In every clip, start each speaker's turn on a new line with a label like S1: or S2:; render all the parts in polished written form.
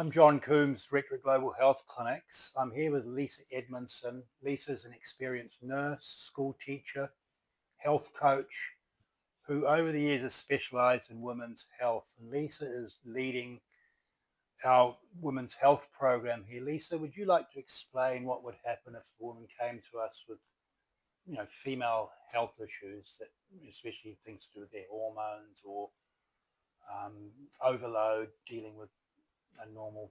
S1: I'm John Coombs, Director of Global Health Clinics. I'm here with Lisa Edmondson. Lisa's an experienced nurse, school teacher, health coach, who over the years has specialised in women's health. And Lisa is leading our women's health program here. Lisa, would you like to explain what would happen if a woman came to us with, female health issues, that especially things to do with their hormones or overload, dealing with a normal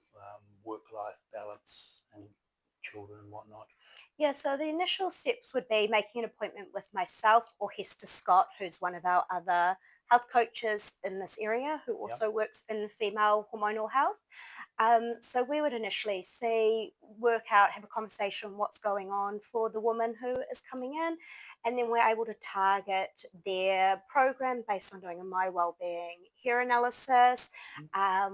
S1: work-life balance and children and whatnot?
S2: Yeah, so the initial steps would be making an appointment with myself or Hester Scott, who's one of our other health coaches in this area, who
S1: Yep.
S2: also works in female hormonal health. So we would initially see, work out, have a conversation what's going on for the woman who is coming in, and then we're able to target their program based on doing a My Wellbeing hair analysis.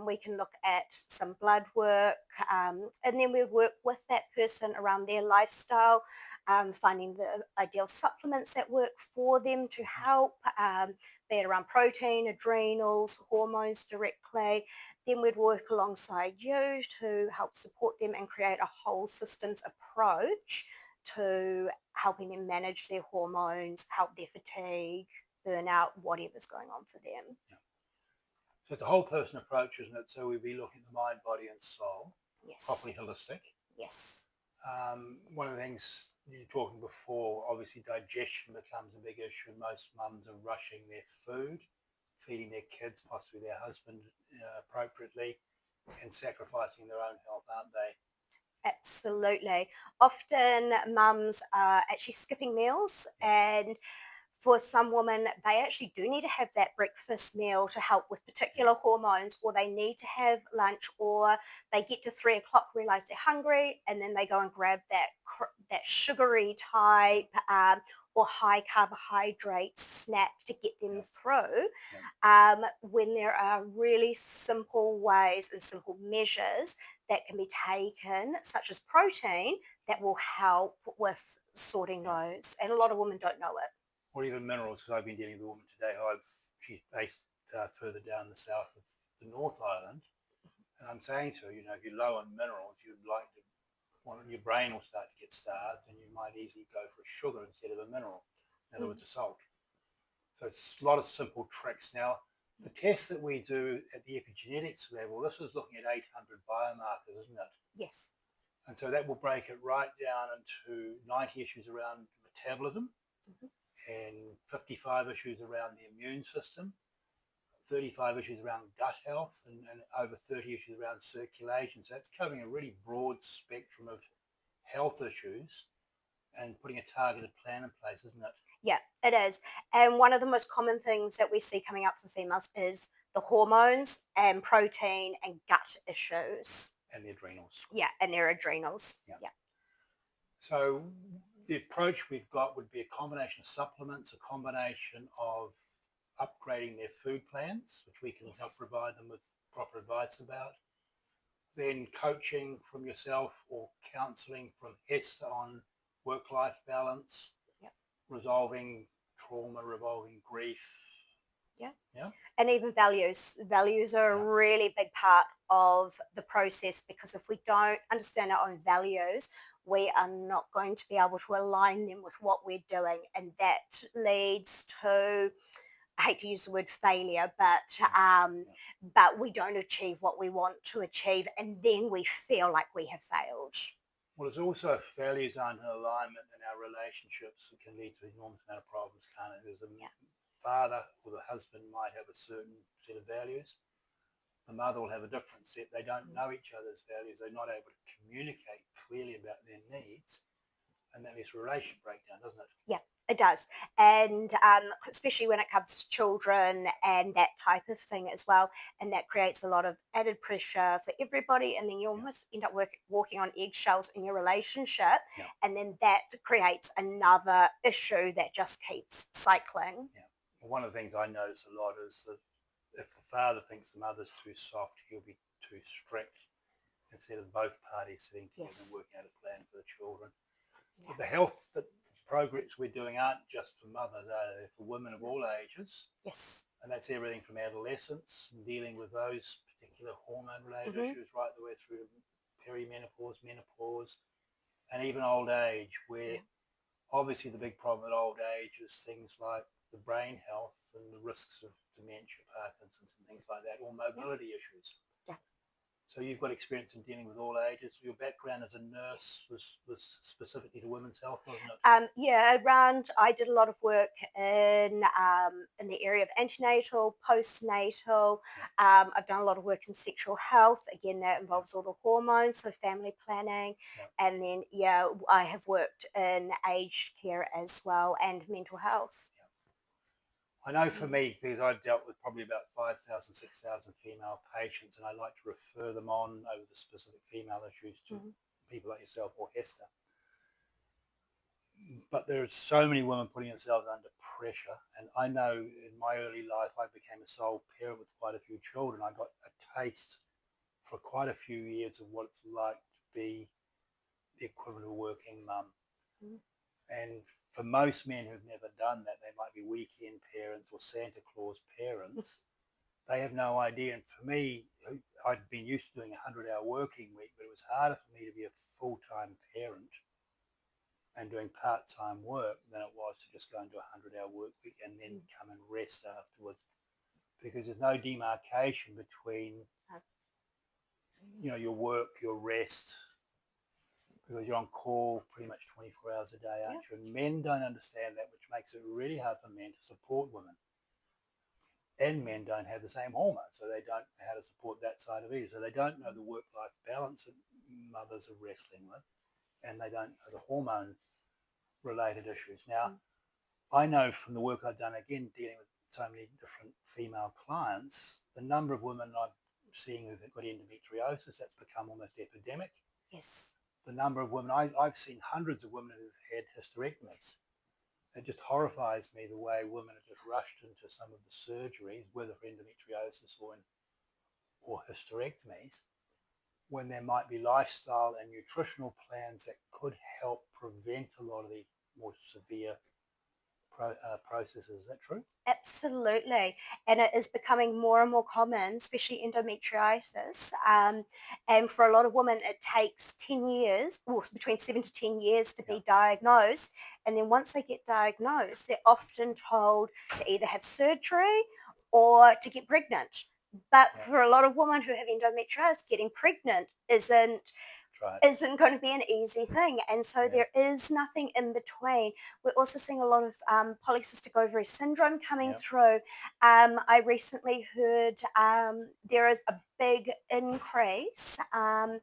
S2: We can look at some blood work, and then we work with that person around their lifestyle, finding the ideal supplements that work for them to help, be it around protein, adrenals, hormones directly. Then we'd work alongside you to help support them and create a whole systems approach to helping them manage their hormones, help their fatigue, burnout, whatever's going on for them.
S1: So it's a whole person approach, isn't it? So we'd be looking at the mind, body, and soul,
S2: Yes.
S1: properly holistic.
S2: Yes.
S1: One of the things you were talking before, obviously digestion becomes a big issue. Most mums are rushing their food, feeding their kids, possibly their husband, appropriately, and sacrificing their own health, aren't they?
S2: Absolutely. Often mums are actually skipping meals,
S1: Yeah.
S2: and for some women, they actually do need to have that breakfast meal to help with
S1: Yeah.
S2: particular hormones, or they need to have lunch, or they get to 3 o'clock, realize they're hungry, and then they go and grab that sugary type or high carbohydrate snack to get them
S1: Yeah.
S2: through.
S1: Yeah.
S2: When there are really simple ways and simple measures that can be taken, such as protein, that will help with sorting
S1: Yeah.
S2: those. And a lot of women don't know it.
S1: Or even minerals, because I've been dealing with a woman today who she's based further down the south of the North Island, and I'm saying to her, if you're low on minerals, your brain will start to get starved, and you might easily go for a sugar instead of a mineral. In other
S2: Mm.
S1: words, a salt. So it's a lot of simple tricks. Now, the test that we do at the epigenetics level, this is looking at 800 biomarkers, isn't it?
S2: Yes.
S1: And so that will break it right down into 90 issues around metabolism
S2: Mhm.
S1: and 55 issues around the immune system, 35 issues around gut health, and over 30 issues around circulation. So that's covering a really broad spectrum of health issues and putting a targeted plan in place, isn't it?
S2: Yeah, it is. And one of the most common things that we see coming up for females is the hormones and protein and gut issues.
S1: And the adrenals.
S2: Yeah, and their adrenals.
S1: Yeah.
S2: Yeah.
S1: So the approach we've got would be a combination of supplements, a combination of upgrading their food plans, which we can help
S2: Yes.
S1: provide them with proper advice about, then coaching from yourself or counselling from Hester on work-life balance,
S2: Yeah.
S1: resolving trauma, resolving grief.
S2: Yeah.
S1: Yeah,
S2: And even values. Values are a
S1: yeah,
S2: really big part of the process, because if we don't understand our own values, we are not going to be able to align them with what we're doing. And that leads to, I hate to use the word failure,
S1: yeah.
S2: but we don't achieve what we want to achieve, and then we feel like we have failed.
S1: Well, it's also if values aren't in alignment in our relationships, it can lead to enormous amount of problems, can't it? There's a
S2: Yeah.
S1: father or the husband might have a certain set of values. The mother will have a different set. They don't
S2: Mm.
S1: know each other's values. They're not able to communicate clearly about their needs. And that leads to a relationship breakdown, doesn't it?
S2: Yeah, it does. And especially when it comes to children and that type of thing as well. And that creates a lot of added pressure for everybody. And then you
S1: Yeah,
S2: almost end up walking on eggshells in your relationship.
S1: yeah,
S2: And then that creates another issue that just keeps cycling.
S1: yeah. Well, one of the things I notice a lot is that if the father thinks the mother's too soft, he'll be too strict instead of both parties sitting together and
S2: Yes.
S1: working out a plan for the children.
S2: Yeah.
S1: But the health progress we're doing aren't just for mothers, are they? For women of
S2: No.
S1: all ages.
S2: Yes.
S1: And that's everything from adolescence and dealing with those particular hormone-related
S2: Hmm.
S1: issues, right the way through to perimenopause, menopause, and even old age, where
S2: Yeah.
S1: obviously the big problem with old age is things like the brain health and the risks of dementia, Parkinson's, and things like that, or
S2: Yeah.
S1: mobility issues.
S2: Yeah.
S1: So you've got experience in dealing with all ages. Your background as a nurse was specifically to women's health, wasn't it?
S2: Yeah, around. I did a lot of work in the area of antenatal, postnatal.
S1: Yeah,
S2: I've done a lot of work in sexual health. Again, that
S1: yeah,
S2: involves all the hormones, so family planning,
S1: yeah.
S2: and then yeah, I have worked in aged care as well and mental health.
S1: I know for
S2: Mm.
S1: me, because I've dealt with probably about 5,000, 6,000 female patients, and I like to refer them on over the specific female issues to
S2: Mhm.
S1: people like yourself or Hester. But there's so many women putting themselves under pressure. And I know in my early life, I became a sole parent with quite a few children. I got a taste for quite a few years of what it's like to be the equivalent of a working mum.
S2: Mhm.
S1: And for most men who've never done that, they might be weekend parents or Santa Claus parents. They have no idea. And for me, I'd been used to doing a 100-hour working week, but it was harder for me to be a full-time parent and doing part-time work than it was to just go into a 100-hour work week and then come and rest afterwards, because there's no demarcation between your work, your rest, because you're on call pretty much 24 hours a day,
S2: Yeah.
S1: aren't you? And men don't understand that, which makes it really hard for men to support women. And men don't have the same hormones, so they don't know how to support that side of it. So they don't know the work-life balance that mothers are wrestling with, and they don't know the hormone-related issues. Now,
S2: Mm.
S1: I know from the work I've done, again, dealing with so many different female clients, the number of women I'm seeing who've got endometriosis, that's become almost epidemic.
S2: Yes.
S1: The number of women, I've seen hundreds of women who've had hysterectomies. It just horrifies me the way women are just rushed into some of the surgeries, whether for endometriosis or hysterectomies, when there might be lifestyle and nutritional plans that could help prevent a lot of the more severe processes. Is that true?
S2: Absolutely. And it is becoming more and more common, especially endometriosis. And for a lot of women, it takes 10 years, or between 7 to 10 years to
S1: Yeah,
S2: be diagnosed. And then once they get diagnosed, they're often told to either have surgery or to get pregnant. But
S1: yeah,
S2: for a lot of women who have endometriosis, getting pregnant
S1: that's right.
S2: isn't going to be an easy thing. And so
S1: Yeah,
S2: there is nothing in between. We're also seeing a lot of polycystic ovary syndrome coming
S1: yeah,
S2: through. I recently heard there is a big increase on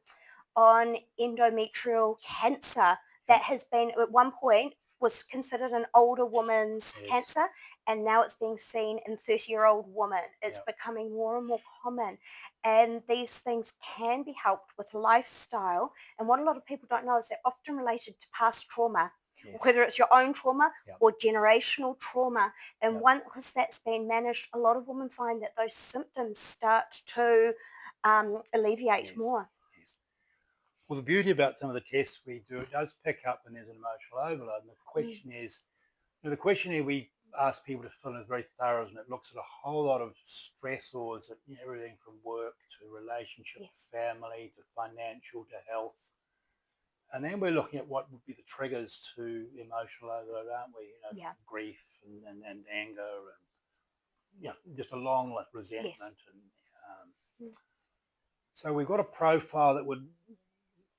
S2: endometrial cancer
S1: yeah,
S2: that has been at one point was considered an older woman's
S1: yes,
S2: cancer, and now it's being seen in 30-year-old women. It's
S1: yeah,
S2: becoming more and more common, and these things can be helped with lifestyle. And what a lot of people don't know is they're often related to past trauma,
S1: yes,
S2: whether it's your own trauma
S1: yeah,
S2: or generational trauma. And
S1: yeah,
S2: once that's been managed, a lot of women find that those symptoms start to alleviate
S1: yes,
S2: more.
S1: yes. Well, the beauty about some of the tests we do, it does pick up when there's an emotional overload. And the
S2: Mm.
S1: question is, the questionnaire we ask people to fill in is very thorough, and it looks at a whole lot of stressors, everything from work to relationship,
S2: Yes.
S1: family to financial to health. And then we're looking at what would be the triggers to emotional overload, aren't we?
S2: Yeah.
S1: Grief and anger and just a long list,
S2: Yes.
S1: resentment. And
S2: Mm.
S1: so we've got a profile that would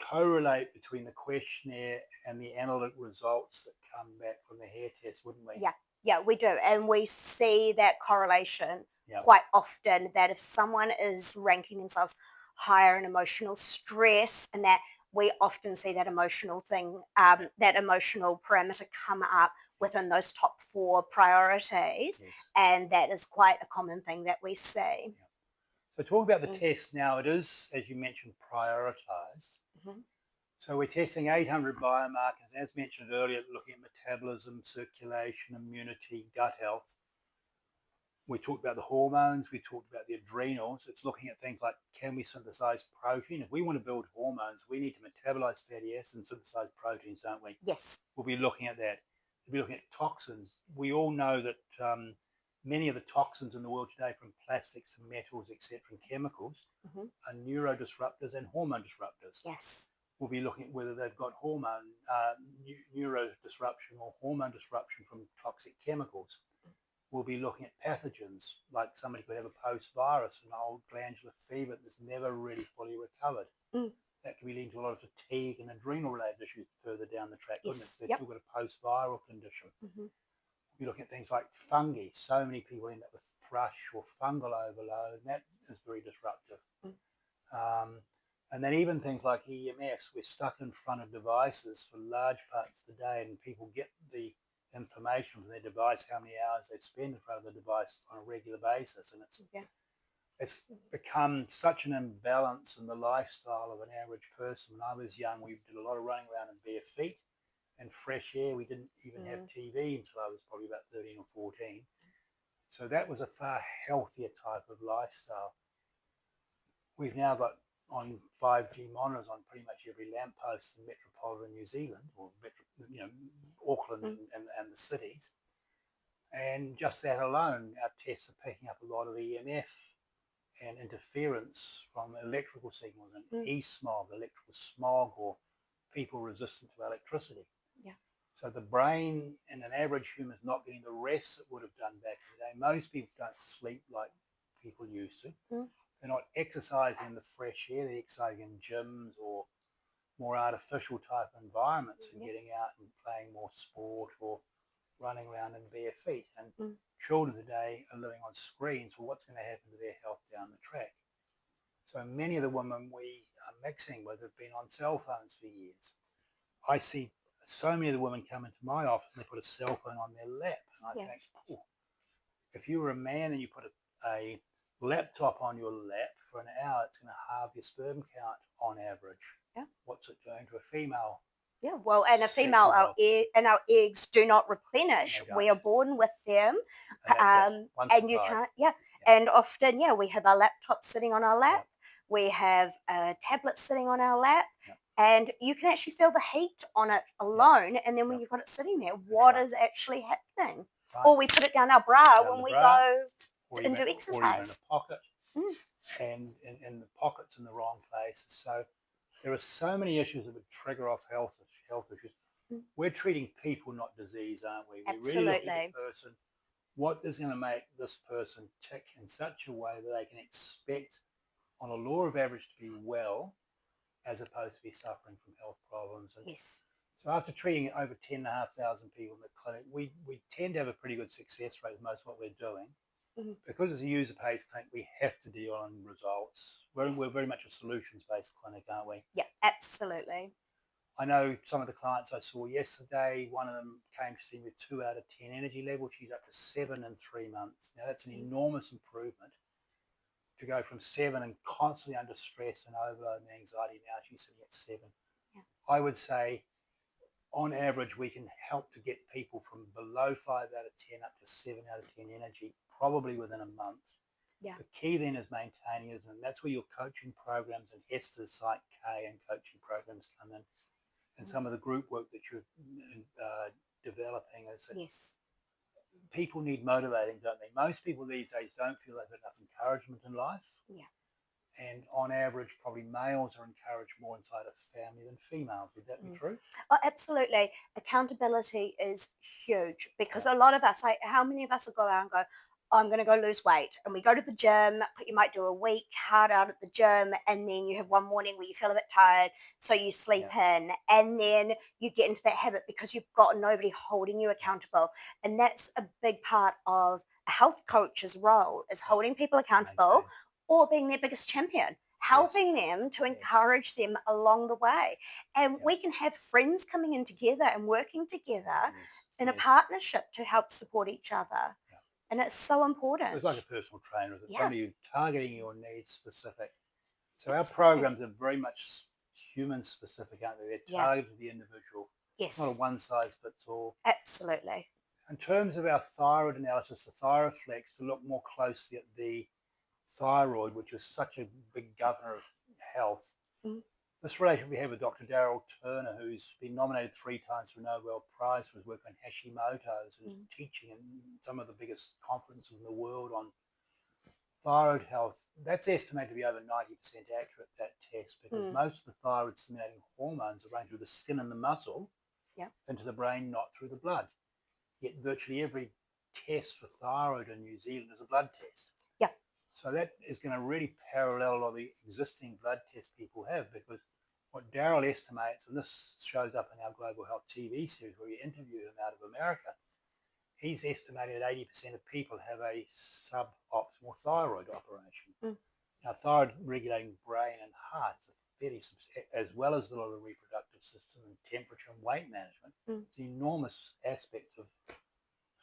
S1: correlate between the questionnaire and the analytic results that come back from the hair test, wouldn't we?
S2: Yeah. Yeah, we do. And we see that correlation
S1: Yeah,
S2: quite often that if someone is ranking themselves higher in emotional stress, and that we often see that emotional thing,
S1: yeah,
S2: that emotional parameter come up within those top four priorities.
S1: yes.
S2: And that is quite a common thing that we see.
S1: Yeah. So talking about the
S2: Mm.
S1: test now, it is, as you mentioned, prioritised.
S2: Mhm.
S1: So we're testing 800 biomarkers, as mentioned earlier, looking at metabolism, circulation, immunity, gut health. We talked about the hormones, we talked about the adrenals. It's looking at things like, can we synthesize protein? If we want to build hormones, we need to metabolize fatty acids and synthesize proteins, don't we?
S2: Yes.
S1: We'll be looking at that. We'll be looking at toxins. We all know that many of the toxins in the world today, from plastics and metals, etc., and chemicals,
S2: Hmm.
S1: are neurodisruptors and hormone disruptors.
S2: Yes.
S1: We'll be looking at whether they've got neuro disruption or hormone disruption from toxic chemicals. We'll be looking at pathogens, like somebody could have a post-virus, an old glandular fever that's never really fully recovered.
S2: Mm.
S1: That can be leading to a lot of fatigue and adrenal-related issues further down the track, wouldn't it?
S2: Yes.
S1: So they've
S2: Yep.
S1: still got a post-viral condition.
S2: Hmm.
S1: We're looking at things like fungi. So many people end up with thrush or fungal overload, and that is very disruptive.
S2: Mm.
S1: And then even things like EMFs, we're stuck in front of devices for large parts of the day, and people get the information from their device, how many hours they spend in front of the device on a regular basis. And it's become such an imbalance in the lifestyle of an average person. When I was young, we did a lot of running around in bare feet and fresh air. We didn't even have TV until I was probably about 13 or 14. So that was a far healthier type of lifestyle. We've now got on 5G monitors on pretty much every lamppost in metropolitan New Zealand, or Auckland and the cities. And just that alone, our tests are picking up a lot of EMF and interference from electrical signals and e-smog, electrical smog, or people resistant to electricity.
S2: Yeah.
S1: So the brain in an average human is not getting the rest it would have done back in the day. Most people don't sleep like people used to. They're not exercising in the fresh air. They're exercising in gyms or more artificial type environments and getting out and playing more sport or running around in bare feet. And children today are living on screens. Well, what's going to happen to their health down the track? So many of the women we are mixing with have been on cell phones for years. I see so many of the women come into my office and they put a cell phone on their lap. And I think, if you were a man and you put a laptop on your lap for an hour, it's going to halve your sperm count on average.
S2: Yeah.
S1: What's it doing to a female?
S2: Yeah, well, and a female, our eggs do not replenish.
S1: They don't.
S2: We are born with them,
S1: And that's it. One
S2: and you
S1: supply.
S2: can't. And often, we have our laptop sitting on our lap. We have a tablet sitting on our lap, and you can actually feel the heat on it alone. And then when you've got it sitting there, what is actually happening?
S1: Right.
S2: Or we put it down our bra when we go and do exercise.
S1: Or even in a pocket, and in the pockets in the wrong places. So there are so many issues that would trigger off health issues. We're treating people, not disease, aren't we? We're really looking at the person. What is going to make this person tick in such a way that they can expect, on a law of average, to be well, as opposed to be suffering from health problems? And so after treating over 10,500 people in the clinic, we tend to have a pretty good success rate with most of what we're doing. Because it's a user-based clinic, we have to deal on results. We're very much a solutions-based clinic, aren't we?
S2: Yeah, absolutely.
S1: I know some of the clients I saw yesterday, one of them came to see me with 2 out of 10 energy level. She's up to 7 in 3 months. Now, that's an enormous improvement. To go from 7 and constantly under stress and overload and anxiety, now she's sitting at 7.
S2: Yeah.
S1: I would say, on average, we can help to get people from below 5 out of 10 up to 7 out of 10 energy, probably within a month.
S2: Yeah.
S1: The key then is maintaining it, and that's where your coaching programs and Hester's Site K and coaching programs come in. And some of the group work that you're developing is that people need motivating, don't they? Most people these days don't feel they've got enough encouragement in life.
S2: Yeah.
S1: And on average, probably males are encouraged more inside a family than females. Would that be true?
S2: Oh, absolutely. Accountability is huge because a lot of us, how many of us will go out and go, I'm going to go lose weight. And we go to the gym, you might do a week hard out at the gym, and then you have one morning where you feel a bit tired, so you sleep in, and then you get into that habit because you've got nobody holding you accountable. And that's a big part of a health coach's role, is holding people accountable or being their biggest champion, helping them to encourage them along the way. And we can have friends coming in together and working together in a partnership to help support each other. And it's so important.
S1: So it's like a personal trainer, isn't it? Somebody who's targeting your needs specific. So
S2: Absolutely.
S1: Our programs are very much human specific, aren't they? They're targeted to the individual.
S2: Yes.
S1: It's not a one size fits all.
S2: Absolutely.
S1: In terms of our thyroid analysis, the Thyroflex, to look more closely at the thyroid, which is such a big governor of health, the This relationship we have with Dr. Daryl Turner, who's been nominated 3 times for a Nobel Prize for his work on Hashimoto's, who's teaching in some of the biggest conferences in the world on thyroid health, that's estimated to be over 90% accurate, that test, because most of the thyroid stimulating hormones are running through the skin and the muscle into the brain, not through the blood. Yet virtually every test for thyroid in New Zealand is a blood test.
S2: Yeah.
S1: So that is going to really parallel a lot of the existing blood tests people have, because what Daryl estimates, and this shows up in our Global Health TV series where we interview him out of America, he's estimating that 80% of people have a suboptimal thyroid operation. Now, thyroid regulating brain and heart is a fairly, as well as a lot of the reproductive system and temperature and weight management, it's an enormous aspect of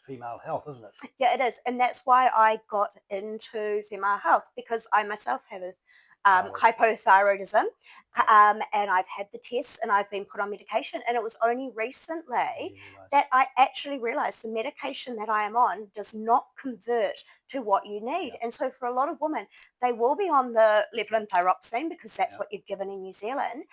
S1: female health, isn't it?
S2: Yeah, it is. And that's why I got into female health, because I myself have hypothyroidism, and I've had the tests and I've been put on medication. And it was only recently that I actually realized the medication that I am on does not convert to what you need. And so for a lot of women, they will be on the Levelin thyroxine because that's what you're given in New Zealand.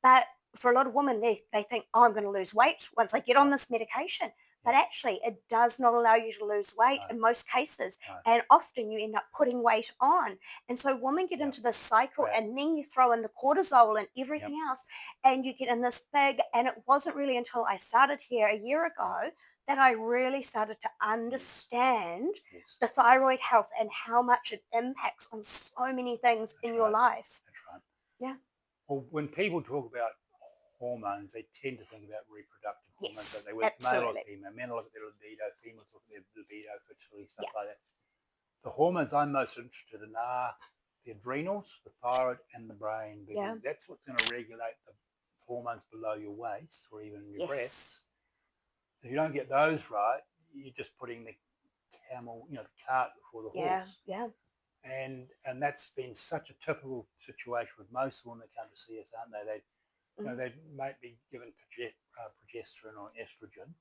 S2: But for a lot of women, they think, oh, I'm going to lose weight once I get on this medication. But actually, it does not allow you to lose weight in most cases. And often you end up putting weight on. And so women get into this cycle, and then you throw in the cortisol and everything else, and you get in this big, and it wasn't really until I started here a year ago that I really started to understand the thyroid health and how much it impacts on so many things in your life.
S1: That's right.
S2: Yeah.
S1: Well, when people talk about hormones, they tend to think about reproductive hormones, but they work male or female. Men look at their libido, females look at their libido, fertility, stuff like that. The hormones I'm most interested in are the adrenals, the thyroid, and the brain, because that's what's going to regulate the hormones below your waist or even your breasts. If you don't get those right, you're just putting the the cart before the horse. And that's been such a typical situation with most of them that come to see us, aren't they? They might be given progesterone or estrogen,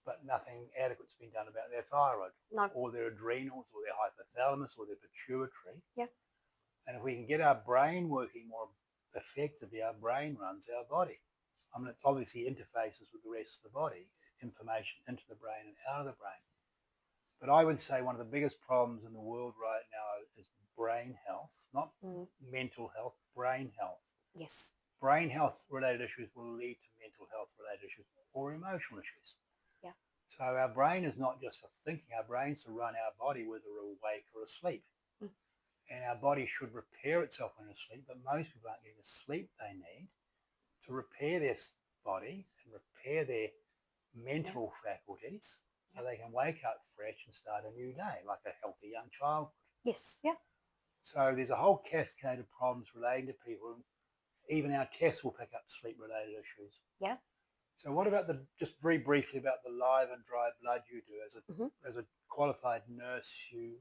S1: but nothing adequate's been done about their thyroid or their adrenals or their hypothalamus or their pituitary. And if we can get our brain working more effectively, our brain runs our body. I mean, it obviously interfaces with the rest of the body, information into the brain and out of the brain. But I would say one of the biggest problems in the world right now is brain health, not mental health, brain health.
S2: Yes.
S1: Brain health related issues will lead to mental health related issues or emotional issues. So our brain is not just for thinking, our brain's to run our body whether we're awake or asleep. And our body should repair itself when it's asleep, but most people aren't getting the sleep they need to repair their body and repair their mental faculties so they can wake up fresh and start a new day like a healthy young child would. So there's a whole cascade of problems relating to people. Even our tests will pick up sleep-related issues. So what about just very briefly about the live and dry blood you do as a qualified nurse? You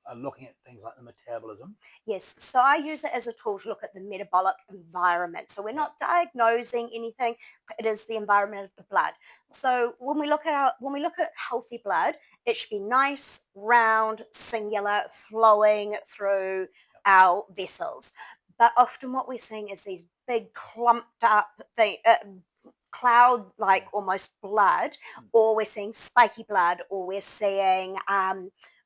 S1: are looking at things like the metabolism.
S2: Yes, so I use it as a tool to look at the metabolic environment. So we're not diagnosing anything; it is the environment of the blood. So when we look at healthy blood, it should be nice, round, singular, flowing through our vessels. But often what we're seeing is these big clumped up cloud-like almost blood, or we're seeing spiky blood, or we're seeing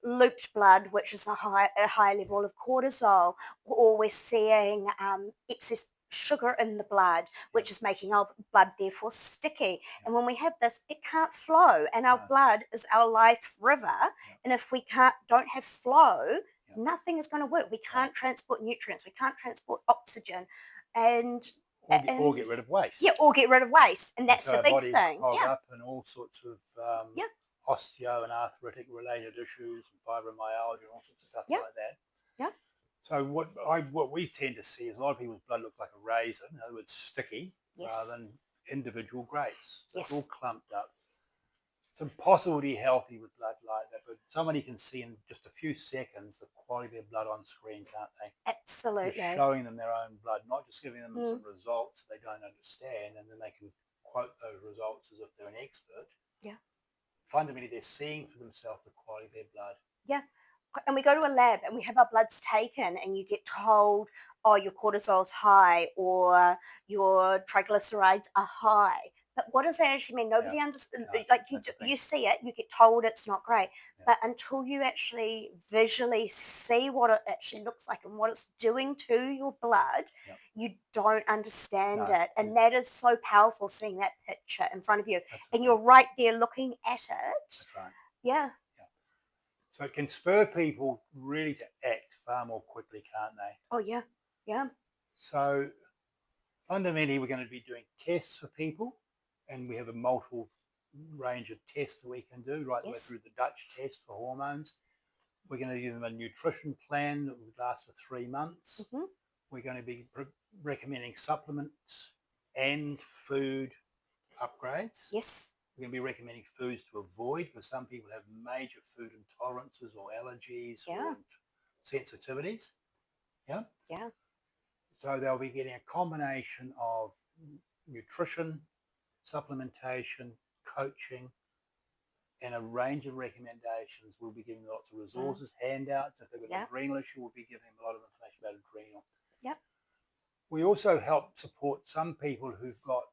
S2: looped blood, which is a high level of cortisol, or we're seeing excess sugar in the blood, which is making our blood therefore sticky. And when we have this, it can't flow, and our blood is our life river. And if we don't have flow, nothing is going to work. We can't transport nutrients, we can't transport oxygen, and
S1: or get rid of waste.
S2: Or get rid of waste, and that's
S1: so
S2: the big
S1: body's
S2: thing.
S1: Clogged up and all sorts of osteo and arthritic related issues and fibromyalgia and all sorts of stuff like that. So what we tend to see is a lot of people's blood looks like a raisin, in other words, sticky, rather than individual grapes. So it's all clumped up. It's impossible to be healthy with blood like that, but somebody can see in just a few seconds the quality of their blood on screen, can't they?
S2: Absolutely.
S1: You're showing them their own blood, not just giving them some results they don't understand, and then they can quote those results as if they're an expert. Fundamentally, they're seeing for themselves the quality of their blood.
S2: and we go to a lab and we have our bloods taken and you get told, oh, your cortisol's high or your triglycerides are high. But what does that actually mean?
S1: Yeah.
S2: Nobody understands.
S1: No,
S2: Like
S1: that's the thing.
S2: you see it, you get told it's not great.
S1: Yeah.
S2: But until you actually visually see what it actually looks like and what it's doing to your blood,
S1: Yeah.
S2: you don't understand
S1: No,
S2: it. And that is so powerful seeing that picture in front of you.
S1: that's the
S2: And
S1: thing.
S2: you're right there looking at it.
S1: That's right.
S2: Yeah.
S1: Yeah. So it can spur people really to act far more quickly, can't they?
S2: Oh, yeah. Yeah.
S1: So fundamentally, we're going to be doing tests for people, and we have a multiple range of tests that we can do, right the way
S2: Yes.
S1: through the Dutch test for hormones. We're going to give them a nutrition plan that would last for 3 months.
S2: Mm-hmm.
S1: We're going to be recommending supplements and food upgrades.
S2: Yes.
S1: We're going to be recommending foods to avoid because some people have major food intolerances or allergies
S2: Yeah.
S1: or sensitivities. Yeah.
S2: Yeah.
S1: So they'll be getting a combination of nutrition, supplementation, coaching, and a range of recommendations. We'll be giving lots of resources, handouts. If they've got an adrenal issue, we'll be giving them a lot of information about adrenal.
S2: Yep.
S1: We also help support some people who've got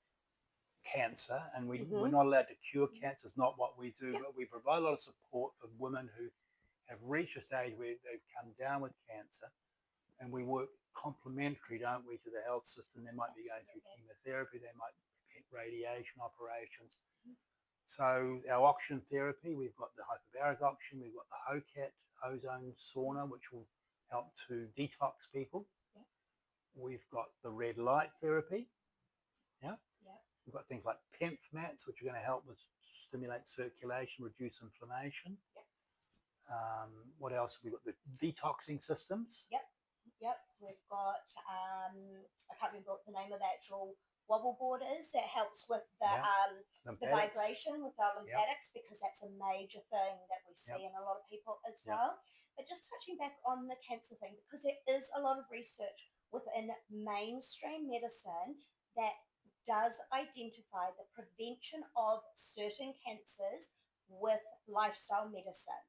S1: cancer, and we're not allowed to cure cancer. It's not what we do, but we provide a lot of support for women who have reached a stage where they've come down with cancer, and we work complementary, don't we, to the health system. They might be going through chemotherapy, they might get radiation operations. So our oxygen therapy, we've got the hyperbaric oxygen, we've got the HOCAT ozone sauna, which will help to detox people. We've got the red light therapy. Yeah. We've got things like PEMF mats, which are going to help with stimulate circulation, reduce inflammation. What else have we got? The detoxing systems.
S2: Yep. We've got, I can't remember what the name of the actual wobble board is that helps with the vibration with our lymphatics because that's a major thing that we see in a lot of people as well. But just touching back on the cancer thing, because there is a lot of research within mainstream medicine that does identify the prevention of certain cancers with lifestyle medicine.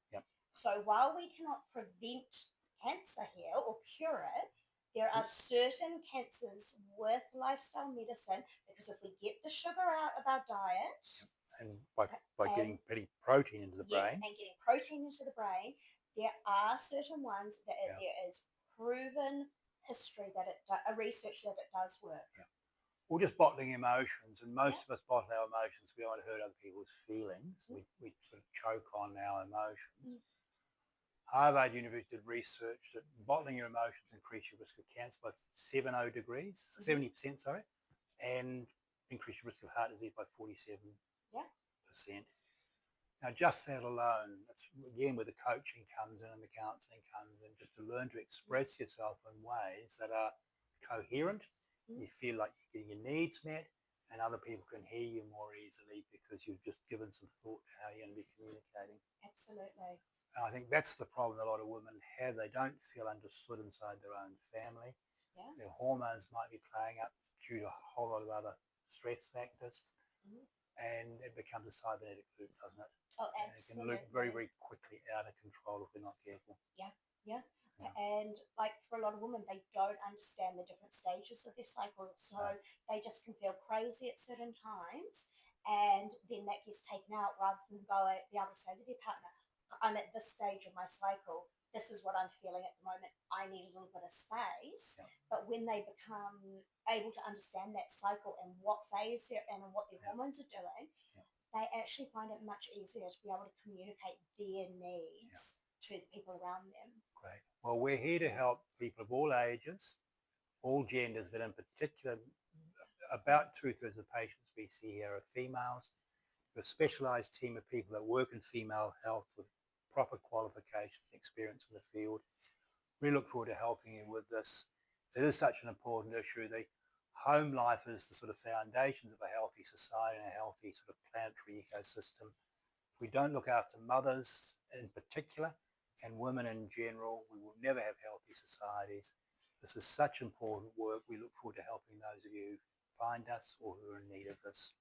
S2: So while we cannot prevent cancer here or cure it, there are certain cancers with lifestyle medicine because if we get the sugar out of our diet
S1: and by getting pretty protein into the brain,
S2: and getting protein into the brain, there are certain ones that there is proven history that research that it does work.
S1: Or just bottling emotions, and most of us bottle our emotions. We don't hurt other people's feelings. We sort of choke on our emotions. Harvard University did research that bottling your emotions increase your risk of cancer by 70%, and increase your risk of heart disease by 47%. Now, just that alone, that's again where the coaching comes in and the counselling comes in, just to learn to express yourself in ways that are coherent. You feel like you're getting your needs met, and other people can hear you more easily because you've just given some thought to how you're going to be communicating.
S2: Absolutely.
S1: And I think that's the problem a lot of women have. They don't feel understood inside their own family. Their hormones might be playing up due to a whole lot of other stress factors. And it becomes a cybernetic loop, doesn't it?
S2: Oh, absolutely.
S1: And it can loop very, very quickly out of control if we're not careful.
S2: Yeah. And like for a lot of women, they don't understand the different stages of their cycle. So they just can feel crazy at certain times. And then that gets taken out rather than be able to say to their partner, I'm at this stage of my cycle. This is what I'm feeling at the moment. I need a little bit of space. But when they become able to understand that cycle and what phase they're in and what their hormones are doing, they actually find it much easier to be able to communicate their needs to the people around them.
S1: Great. Well, we're here to help people of all ages, all genders, but in particular, about 2/3 of the patients we see here are females. We're a specialised team of people that work in female health with proper qualifications and experience in the field. We look forward to helping you with this. It is such an important issue. The home life is the sort of foundations of a healthy society and a healthy sort of planetary ecosystem. If we don't look after mothers in particular and women in general, we will never have healthy societies. This is such important work. We look forward to helping those of you who find us or who are in need of this.